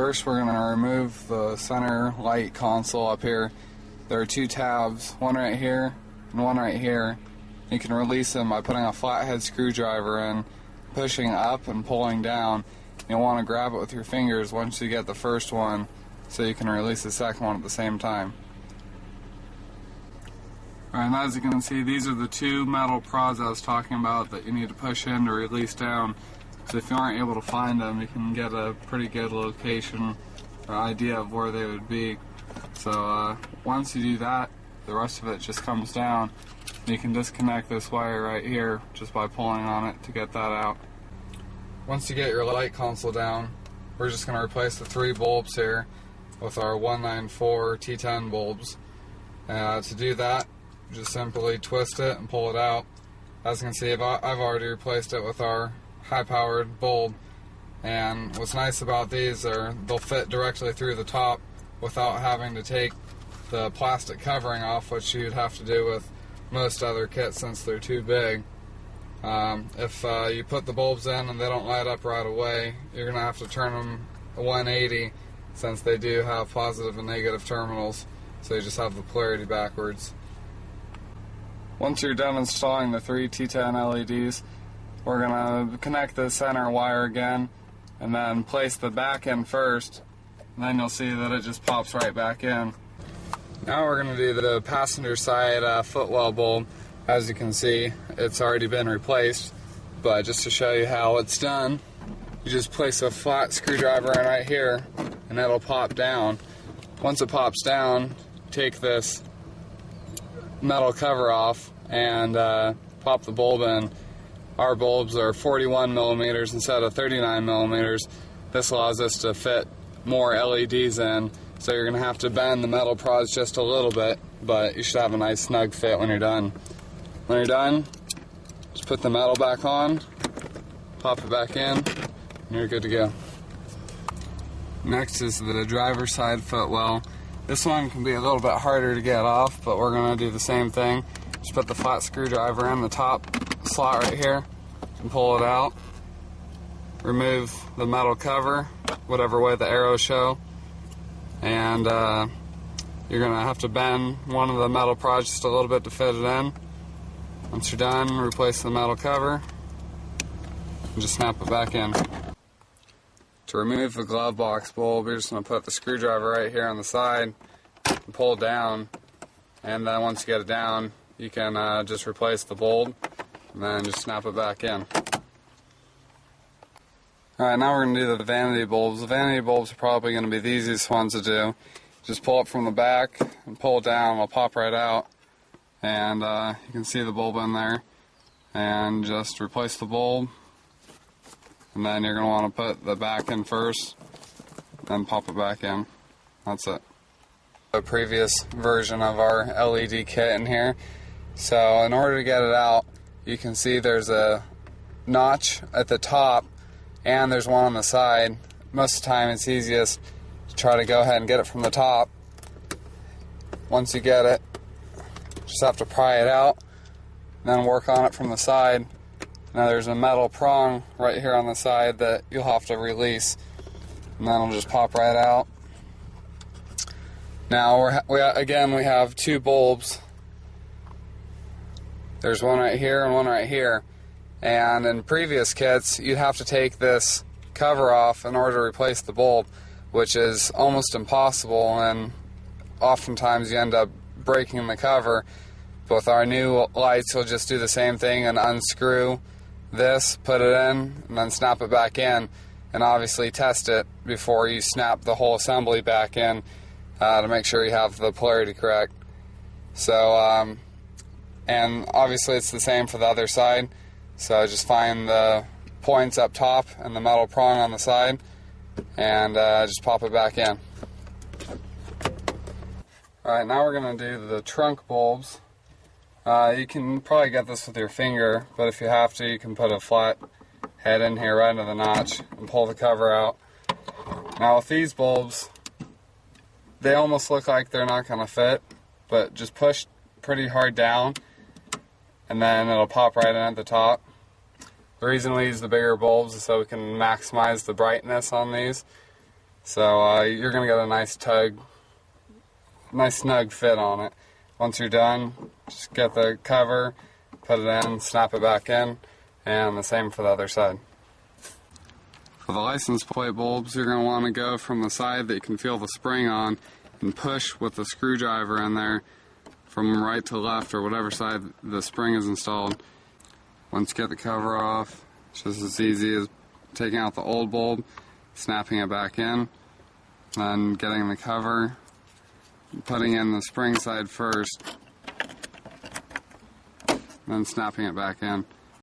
First we're going to remove the center light console up here. There are two tabs, one right here and one right here. You can release them by putting a flathead screwdriver in, pushing up and pulling down. You'll want to grab it with your fingers once you get the first one so you can release the second one at the same time. Alright, and as you can see, these are the two metal prods I was talking about that you need to push in to release down. So if you aren't able to find them, you can get a pretty good location or idea of where they would be. So once you do that, the rest of it just comes down. You can disconnect this wire right here just by pulling on it to get that out. Once you get your light console down, we're just going to replace the three bulbs here with our 194 T10 bulbs. To do that, just simply twist it and pull it out. As you can see, I've already replaced it with our high-powered bulb, and what's nice about these are they'll fit directly through the top without having to take the plastic covering off, which you'd have to do with most other kits since they're too big. If you put the bulbs in and they don't light up right away, you're going to have to turn them 180 since they do have positive and negative terminals, so you just have the polarity backwards. Once you're done installing the three T10 LEDs, we're going to connect the center wire again and then place the back in first, and then you'll see that it just pops right back in. Now we're going to do the passenger side footwell bulb. As you can see, it's already been replaced, but just to show you how it's done, you just place a flat screwdriver in right here and it'll pop down. Once it pops down, take this metal cover off and pop the bulb in. Our bulbs are 41 millimeters instead of 39 millimeters. This allows us to fit more LEDs in, so you're going to have to bend the metal prods just a little bit, but you should have a nice snug fit when you're done. When you're done, just put the metal back on, pop it back in, and you're good to go. Next is the driver's side footwell. This one can be a little bit harder to get off, but we're going to do the same thing. Just put the flat screwdriver in the top slot right here and pull it out. Remove the metal cover, whatever way the arrows show, and you're going to have to bend one of the metal prods just a little bit to fit it in. Once you're done, replace the metal cover and just snap it back in. To remove the glove box bulb, you're just going to put the screwdriver right here on the side and pull down, and then once you get it down, you can just replace the bulb and then just snap it back in. Alright, now we're going to do the vanity bulbs. The vanity bulbs are probably going to be the easiest ones to do. Just pull it from the back and pull it down, it'll pop right out, and you can see the bulb in there, and just replace the bulb, and then you're going to want to put the back in first, then pop it back in. That's it. The previous version of our LED kit in here. So in order to get it out, you can see there's a notch at the top and there's one on the side. Most of the time it's easiest to try to go ahead and get it from the top. Once you get it, just have to pry it out, then work on it from the side. Now there's a metal prong right here on the side that you'll have to release, and then it'll just pop right out. Now we have two bulbs. There's one right here and one right here. And in previous kits, you'd have to take this cover off in order to replace the bulb, which is almost impossible, and oftentimes you end up breaking the cover. But with our new lights, you'll just do the same thing and unscrew this, put it in, and then snap it back in, and obviously test it before you snap the whole assembly back in to make sure you have the polarity correct. So, and obviously it's the same for the other side. So just find the points up top and the metal prong on the side, and just pop it back in. Alright, now we're going to do the trunk bulbs. You can probably get this with your finger, but if you have to, you can put a flat head in here right into the notch and pull the cover out. Now with these bulbs, they almost look like they're not going to fit, but just push pretty hard down and then it'll pop right in at the top. The reason we use the bigger bulbs is so we can maximize the brightness on these. So you're going to get a nice snug fit on it. Once you're done, just get the cover, put it in, snap it back in, and the same for the other side. For the license plate bulbs, you're going to want to go from the side that you can feel the spring on and push with the screwdriver in there from right to left or whatever side the spring is installed. Once you get the cover off, it's just as easy as taking out the old bulb, snapping it back in, and getting the cover, putting in the spring side first, then snapping it back in.